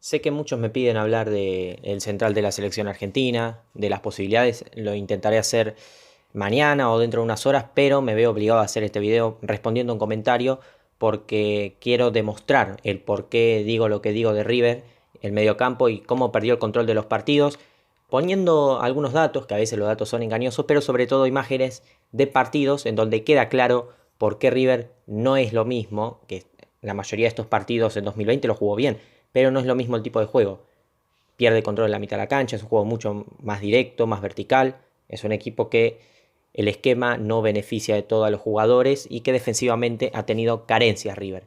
Sé que muchos me piden hablar del central de la selección argentina, de las posibilidades, lo intentaré hacer mañana o dentro de unas horas, pero me veo obligado a hacer este video respondiendo un comentario porque quiero demostrar el por qué digo lo que digo de River, el mediocampo y cómo perdió el control de los partidos, poniendo algunos datos, que a veces los datos son engañosos, pero sobre todo imágenes de partidos en donde queda claro por qué River no es lo mismo, que la mayoría de estos partidos en 2020 lo jugó bien, pero no es lo mismo el tipo de juego. Pierde control en la mitad de la cancha, es un juego mucho más directo, más vertical, es un equipo que el esquema no beneficia de todos los jugadores y que defensivamente ha tenido carencias River.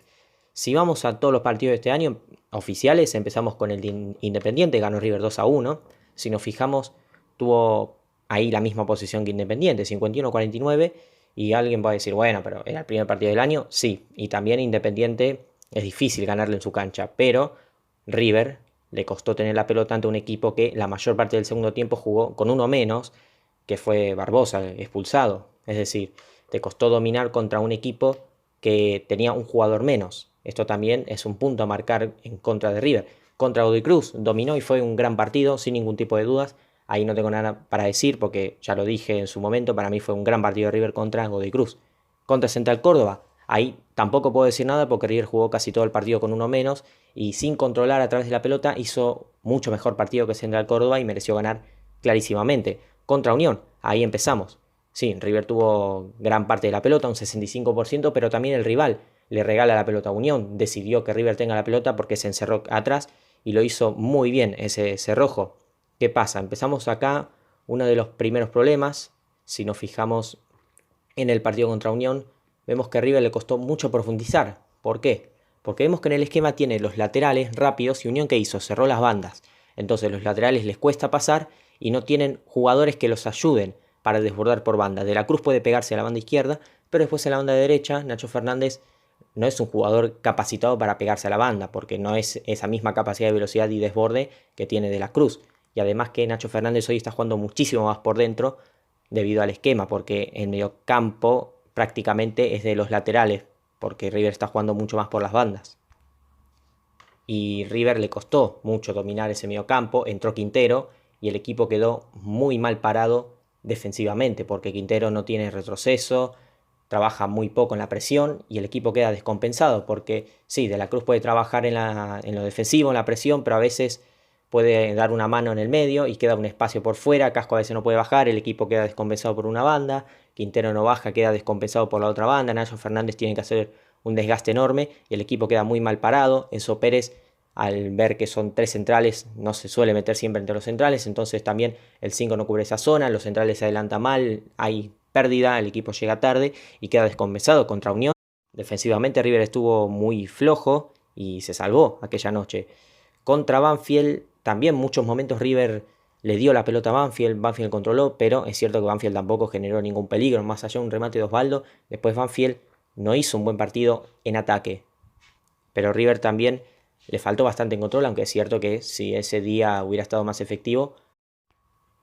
Si vamos a todos los partidos de este año oficiales, empezamos con el de Independiente, ganó River 2-1. Si nos fijamos, tuvo ahí la misma posición que Independiente, 51-49, y alguien va a decir, bueno, pero era el primer partido del año, sí, y también Independiente es difícil ganarle en su cancha, pero River le costó tener la pelota ante un equipo que la mayor parte del segundo tiempo jugó con uno menos, que fue Barbosa, expulsado. Es decir, te costó dominar contra un equipo que tenía un jugador menos. Esto también es un punto a marcar en contra de River. Contra Godoy Cruz dominó y fue un gran partido, sin ningún tipo de dudas. Ahí no tengo nada para decir porque ya lo dije en su momento, para mí fue un gran partido de River contra Godoy Cruz. Contra Central Córdoba, ahí tampoco puedo decir nada porque River jugó casi todo el partido con uno menos y sin controlar a través de la pelota hizo mucho mejor partido que Central Córdoba y mereció ganar clarísimamente. Contra Unión, ahí empezamos. Sí, River tuvo gran parte de la pelota, un 65%, pero también el rival le regala la pelota a Unión. Decidió que River tenga la pelota porque se encerró atrás y lo hizo muy bien ese cerrojo. ¿Qué pasa? Empezamos acá uno de los primeros problemas. Si nos fijamos en el partido contra Unión, vemos que a River le costó mucho profundizar. ¿Por qué? Porque vemos que en el esquema tiene los laterales rápidos y Unión, ¿qué hizo? Cerró las bandas. Entonces los laterales les cuesta pasar y no tienen jugadores que los ayuden para desbordar por banda. De la Cruz puede pegarse a la banda izquierda, pero después en la banda derecha Nacho Fernández no es un jugador capacitado para pegarse a la banda, porque no es esa misma capacidad de velocidad y desborde que tiene De la Cruz. Y además que Nacho Fernández hoy está jugando muchísimo más por dentro debido al esquema, porque el mediocampo prácticamente es de los laterales, porque River está jugando mucho más por las bandas. Y River le costó mucho dominar ese mediocampo, entró Quintero y el equipo quedó muy mal parado defensivamente, porque Quintero no tiene retroceso, trabaja muy poco en la presión y el equipo queda descompensado, porque sí, De la Cruz puede trabajar en lo defensivo, en la presión, pero a veces puede dar una mano en el medio y queda un espacio por fuera, Casco a veces no puede bajar, el equipo queda descompensado por una banda, Quintero no baja, queda descompensado por la otra banda, Nacho Fernández tiene que hacer un desgaste enorme y el equipo queda muy mal parado. Enzo Pérez, al ver que son tres centrales, no se suele meter siempre entre los centrales, entonces también el 5 no cubre esa zona, los centrales se adelantan mal, hay pérdida, el equipo llega tarde y queda descompensado contra Unión. Defensivamente River estuvo muy flojo y se salvó aquella noche. Contra Banfield, también muchos momentos River le dio la pelota a Banfield, Banfield controló, pero es cierto que Banfield tampoco generó ningún peligro, más allá de un remate de Osvaldo. Después Banfield no hizo un buen partido en ataque, pero River también le faltó bastante en control, aunque es cierto que si ese día hubiera estado más efectivo,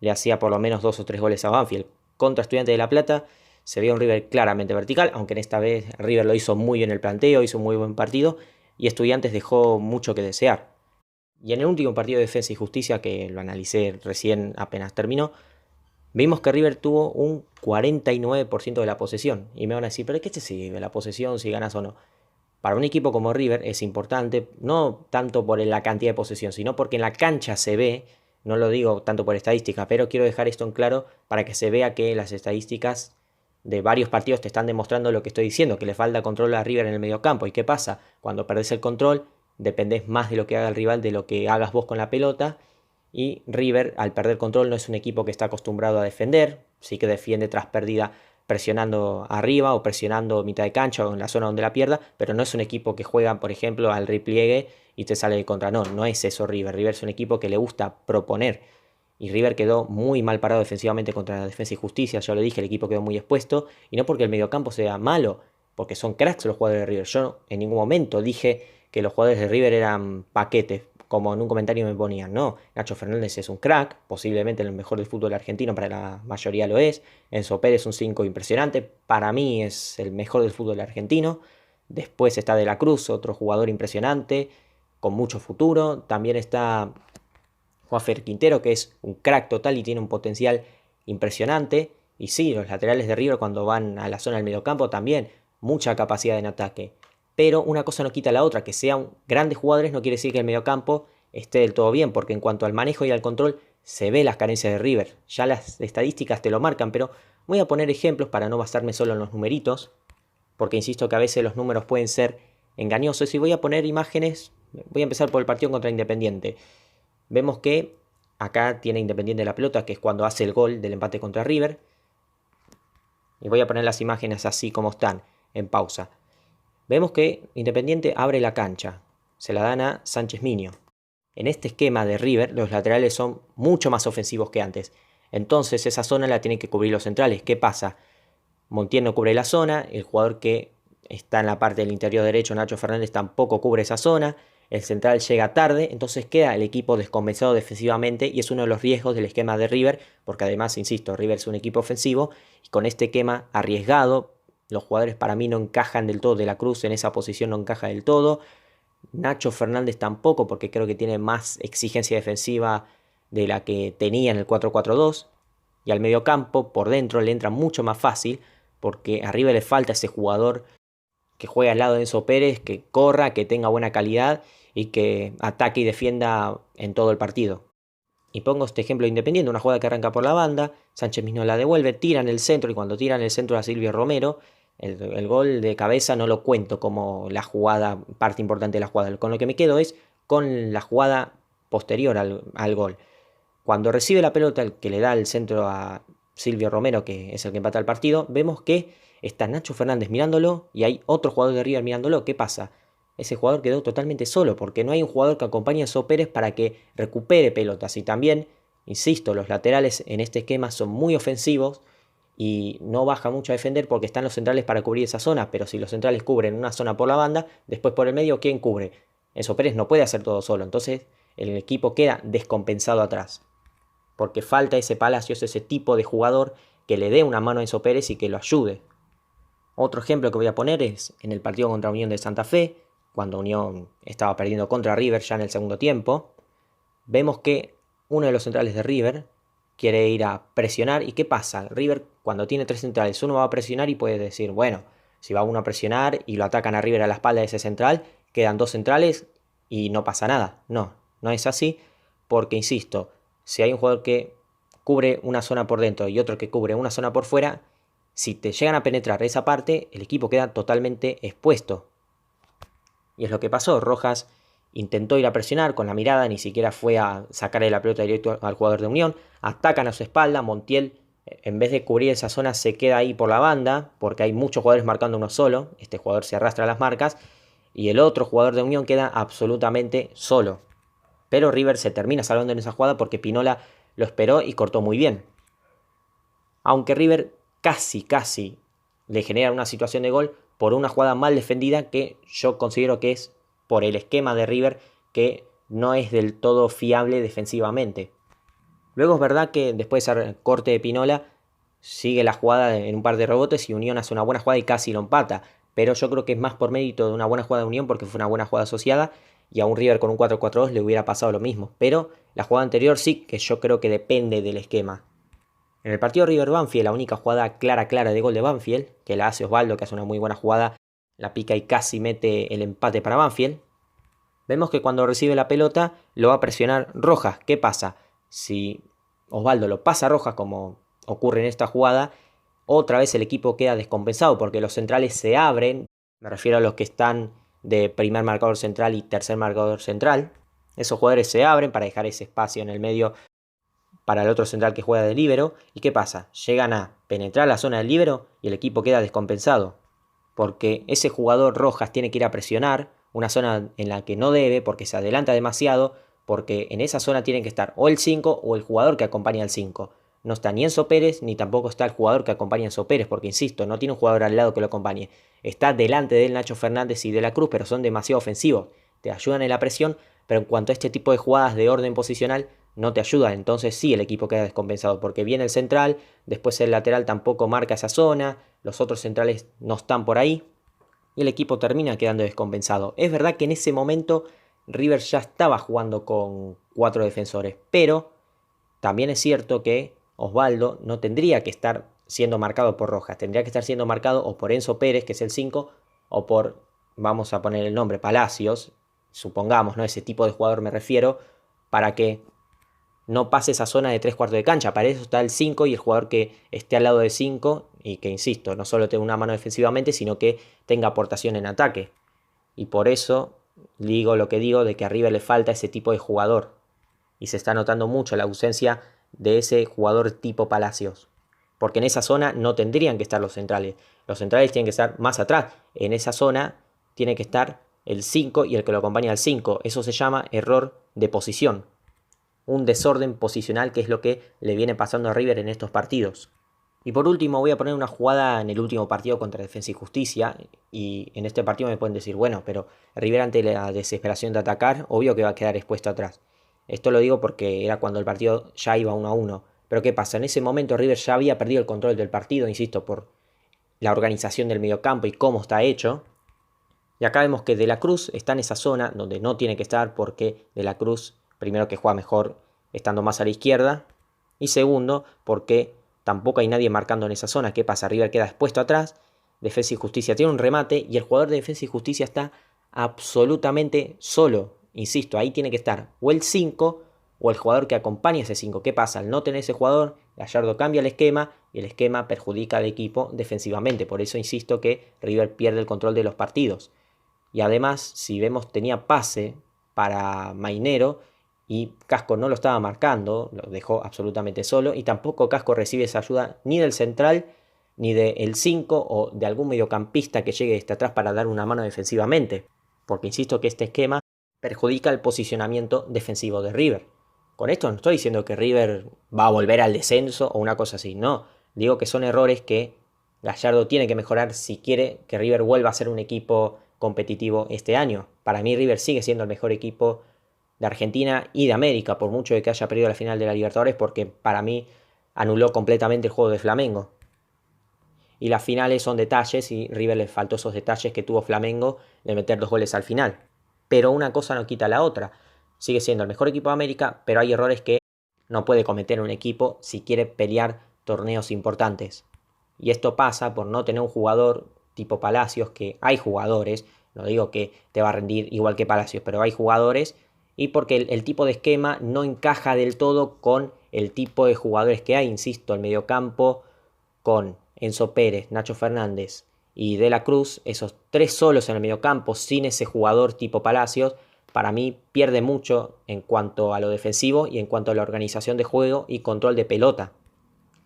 le hacía por lo menos 2 o 3 goles a Banfield. Contra Estudiantes de La Plata se veía un River claramente vertical, aunque en esta vez River lo hizo muy bien el planteo, hizo un muy buen partido, y Estudiantes dejó mucho que desear. Y en el último partido de Defensa y Justicia, que lo analicé recién apenas terminó, vimos que River tuvo un 49% de la posesión. Y me van a decir, ¿pero qué te sirve la posesión si ganas o no? Para un equipo como River es importante, no tanto por la cantidad de posesión, sino porque en la cancha se ve, no lo digo tanto por estadística, pero quiero dejar esto en claro para que se vea que las estadísticas de varios partidos te están demostrando lo que estoy diciendo, que le falta control a River en el mediocampo. ¿Y qué pasa? Cuando perdés el control, dependés más de lo que haga el rival, de lo que hagas vos con la pelota. Y River, al perder control, no es un equipo que está acostumbrado a defender, sí que defiende tras pérdida presionando arriba o presionando mitad de cancha o en la zona donde la pierda, pero no es un equipo que juega, por ejemplo, al repliegue y te sale de contra. No, no es eso River. River es un equipo que le gusta proponer. Y River quedó muy mal parado defensivamente contra la Defensa y Justicia, ya lo dije, el equipo quedó muy expuesto, y no porque el mediocampo sea malo, porque son cracks los jugadores de River. Yo en ningún momento dije que los jugadores de River eran paquetes, como en un comentario me ponían. No, Nacho Fernández es un crack, posiblemente el mejor del fútbol argentino, para la mayoría lo es. Enzo Pérez es un 5 impresionante, para mí es el mejor del fútbol argentino. Después está De la Cruz, otro jugador impresionante. con mucho futuro. También está Juanfer Quintero, que es un crack total y tiene un potencial impresionante. Y sí, los laterales de River cuando van a la zona del mediocampo también, mucha capacidad en ataque. Pero una cosa no quita la otra, que sean grandes jugadores no quiere decir que el mediocampo esté del todo bien, porque en cuanto al manejo y al control se ve las carencias de River. Ya las estadísticas te lo marcan, pero voy a poner ejemplos para no basarme solo en los numeritos, porque insisto que a veces los números pueden ser engañosos. Y voy a poner imágenes, voy a empezar por el partido contra Independiente. Vemos que acá tiene Independiente la pelota, que es cuando hace el gol del empate contra River. Y voy a poner las imágenes así como están, en pausa. Vemos que Independiente abre la cancha, se la dan a Sánchez Miño. En este esquema de River, los laterales son mucho más ofensivos que antes. Entonces esa zona la tienen que cubrir los centrales. ¿Qué pasa? Montiel no cubre la zona, el jugador que está en la parte del interior derecho, Nacho Fernández, tampoco cubre esa zona. El central llega tarde, entonces queda el equipo descompensado defensivamente y es uno de los riesgos del esquema de River, porque además, insisto, River es un equipo ofensivo y con este esquema arriesgado, los jugadores para mí no encajan del todo. De la Cruz en esa posición no encaja del todo. Nacho Fernández tampoco, porque creo que tiene más exigencia defensiva de la que tenía en el 4-4-2. Y al mediocampo, por dentro, le entra mucho más fácil, porque arriba le falta ese jugador que juegue al lado de Enzo Pérez, que corra, que tenga buena calidad y que ataque y defienda en todo el partido. Y pongo este ejemplo Independiente, una jugada que arranca por la banda, Sánchez mismo la devuelve, tira en el centro y cuando tira en el centro a Silvio Romero, el gol de cabeza no lo cuento como la jugada, parte importante de la jugada. Con lo que me quedo es con la jugada posterior al gol. Cuando recibe la pelota, el que le da el centro a Silvio Romero, que es el que empata el partido, vemos que está Nacho Fernández mirándolo y hay otro jugador de River mirándolo. ¿Qué pasa? Ese jugador quedó totalmente solo porque no hay un jugador que acompañe a Enzo Pérez para que recupere pelotas. Y también, insisto, los laterales en este esquema son muy ofensivos y no baja mucho a defender porque están los centrales para cubrir esa zona. Pero si los centrales cubren una zona por la banda, después por el medio, ¿quién cubre? Enzo Pérez no puede hacer todo solo. Entonces el equipo queda descompensado atrás, porque falta ese Palacios, ese tipo de jugador que le dé una mano a Enzo Pérez y que lo ayude. Otro ejemplo que voy a poner es en el partido contra Unión de Santa Fe, cuando Unión estaba perdiendo contra River ya en el segundo tiempo. Vemos que uno de los centrales de River quiere ir a presionar. ¿Y qué pasa? River, cuando tiene tres centrales, uno va a presionar y puede decir, bueno, si va uno a presionar y lo atacan a River a la espalda de ese central, quedan dos centrales y no pasa nada. No, no es así, porque insisto, si hay un jugador que cubre una zona por dentro y otro que cubre una zona por fuera, si te llegan a penetrar esa parte, el equipo queda totalmente expuesto. Y es lo que pasó. Rojas intentó ir a presionar con la mirada, ni siquiera fue a sacarle la pelota directo al jugador de Unión. Atacan a su espalda, Montiel en vez de cubrir esa zona se queda ahí por la banda, porque hay muchos jugadores marcando uno solo. Este jugador se arrastra a las marcas y el otro jugador de Unión queda absolutamente solo. Pero River se termina salvando en esa jugada porque Pinola lo esperó y cortó muy bien. Aunque River casi le genera una situación de gol por una jugada mal defendida que yo considero que es por el esquema de River, que no es del todo fiable defensivamente. Luego es verdad que después de ese corte de Pinola sigue la jugada en un par de rebotes y Unión hace una buena jugada y casi lo empata. Pero yo creo que es más por mérito de una buena jugada de Unión porque fue una buena jugada asociada y a un River con un 4-4-2 le hubiera pasado lo mismo. Pero la jugada anterior sí que yo creo que depende del esquema. En el partido River-Banfield, la única jugada clara de gol de Banfield, que la hace Osvaldo, que hace una muy buena jugada, la pica y casi mete el empate para Banfield. Vemos que cuando recibe la pelota lo va a presionar Rojas. ¿Qué pasa? Si Osvaldo lo pasa a Rojas, como ocurre en esta jugada, otra vez el equipo queda descompensado porque los centrales se abren. Me refiero a los que están de primer marcador central y tercer marcador central. Esos jugadores se abren para dejar ese espacio en el medio para el otro central que juega de líbero. ¿Y qué pasa? Llegan a penetrar la zona del líbero y el equipo queda descompensado. Porque ese jugador Rojas tiene que ir a presionar una zona en la que no debe, porque se adelanta demasiado, porque en esa zona tienen que estar o el 5 o el jugador que acompaña al 5. No está ni Enzo Pérez, ni tampoco está el jugador que acompaña a Enzo Pérez, porque insisto, no tiene un jugador al lado que lo acompañe. Está delante de él Nacho Fernández y de la Cruz, pero son demasiado ofensivos. Te ayudan en la presión, pero en cuanto a este tipo de jugadas de orden posicional, no te ayuda. Entonces sí, el equipo queda descompensado porque viene el central, después el lateral tampoco marca esa zona, los otros centrales no están por ahí y el equipo termina quedando descompensado. Es verdad que en ese momento River ya estaba jugando con 4 defensores, pero también es cierto que Osvaldo no tendría que estar siendo marcado por Rojas, tendría que estar siendo marcado o por Enzo Pérez, que es el 5, o por, vamos a poner el nombre, Palacios, supongamos, ¿no? Ese tipo de jugador me refiero, para que no pase esa zona de 3 cuartos de cancha. Para eso está el 5 y el jugador que esté al lado del 5 y que, insisto, no solo tenga una mano defensivamente, sino que tenga aportación en ataque. Y por eso digo lo que digo de que a River le falta ese tipo de jugador. Y se está notando mucho la ausencia de ese jugador tipo Palacios. Porque en esa zona no tendrían que estar los centrales. Los centrales tienen que estar más atrás. En esa zona tiene que estar el 5 y el que lo acompaña al 5. Eso se llama error de posición. Un desorden posicional que es lo que le viene pasando a River en estos partidos. Y por último voy a poner una jugada en el último partido contra Defensa y Justicia. Y en este partido me pueden decir, bueno, pero River ante la desesperación de atacar, obvio que va a quedar expuesto atrás. Esto lo digo porque era cuando el partido ya iba 1-1. Pero ¿qué pasa? En ese momento River ya había perdido el control del partido, insisto, por la organización del mediocampo y cómo está hecho. Y acá vemos que De la Cruz está en esa zona donde no tiene que estar porque De la Cruz, primero que juega mejor estando más a la izquierda. Y segundo, porque tampoco hay nadie marcando en esa zona. ¿Qué pasa? River queda expuesto atrás. Defensa y Justicia tiene un remate y el jugador de Defensa y Justicia está absolutamente solo. Insisto, ahí tiene que estar o el 5 o el jugador que acompaña a ese 5. ¿Qué pasa? Al no tener ese jugador, Gallardo cambia el esquema y el esquema perjudica al equipo defensivamente. Por eso insisto que River pierde el control de los partidos. Y además, si vemos, tenía pase para Mainero y Casco no lo estaba marcando, lo dejó absolutamente solo. Y tampoco Casco recibe esa ayuda ni del central, ni del 5 o de algún mediocampista que llegue desde atrás para dar una mano defensivamente. Porque insisto que este esquema perjudica el posicionamiento defensivo de River. Con esto no estoy diciendo que River va a volver al descenso o una cosa así, no. Digo que son errores que Gallardo tiene que mejorar si quiere que River vuelva a ser un equipo competitivo este año. Para mí River sigue siendo el mejor equipo de Argentina y de América, por mucho de que haya perdido la final de la Libertadores, porque para mí anuló completamente el juego de Flamengo. Y las finales son detalles y River le faltó esos detalles que tuvo Flamengo de meter 2 goles al final. Pero una cosa no quita la otra. Sigue siendo el mejor equipo de América, pero hay errores que no puede cometer un equipo si quiere pelear torneos importantes. Y esto pasa por no tener un jugador tipo Palacios, que hay jugadores, no digo que te va a rendir igual que Palacios, pero hay jugadores, y porque el tipo de esquema no encaja del todo con el tipo de jugadores que hay, insisto, el mediocampo con Enzo Pérez, Nacho Fernández y De la Cruz, esos 3 solos en el mediocampo sin ese jugador tipo Palacios, para mí pierde mucho en cuanto a lo defensivo y en cuanto a la organización de juego y control de pelota.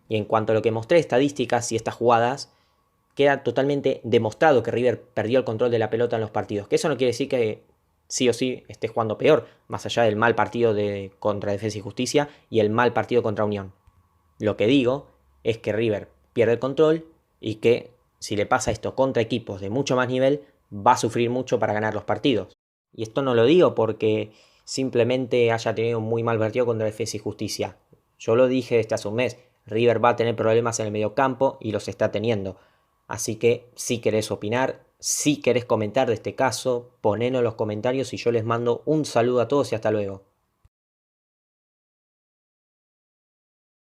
Y en cuanto a lo que mostré, estadísticas y estas jugadas, queda totalmente demostrado que River perdió el control de la pelota en los partidos. Que eso no quiere decir que sí o sí esté jugando peor, más allá del mal partido contra Defensa y Justicia y el mal partido contra Unión. Lo que digo es que River pierde el control y que si le pasa esto contra equipos de mucho más nivel, va a sufrir mucho para ganar los partidos. Y esto no lo digo porque simplemente haya tenido un muy mal partido contra Defensa y Justicia. Yo lo dije desde hace un mes. River va a tener problemas en el mediocampo y los está teniendo. Así que si querés opinar, si querés comentar de este caso, ponelo en los comentarios y yo les mando un saludo a todos y hasta luego.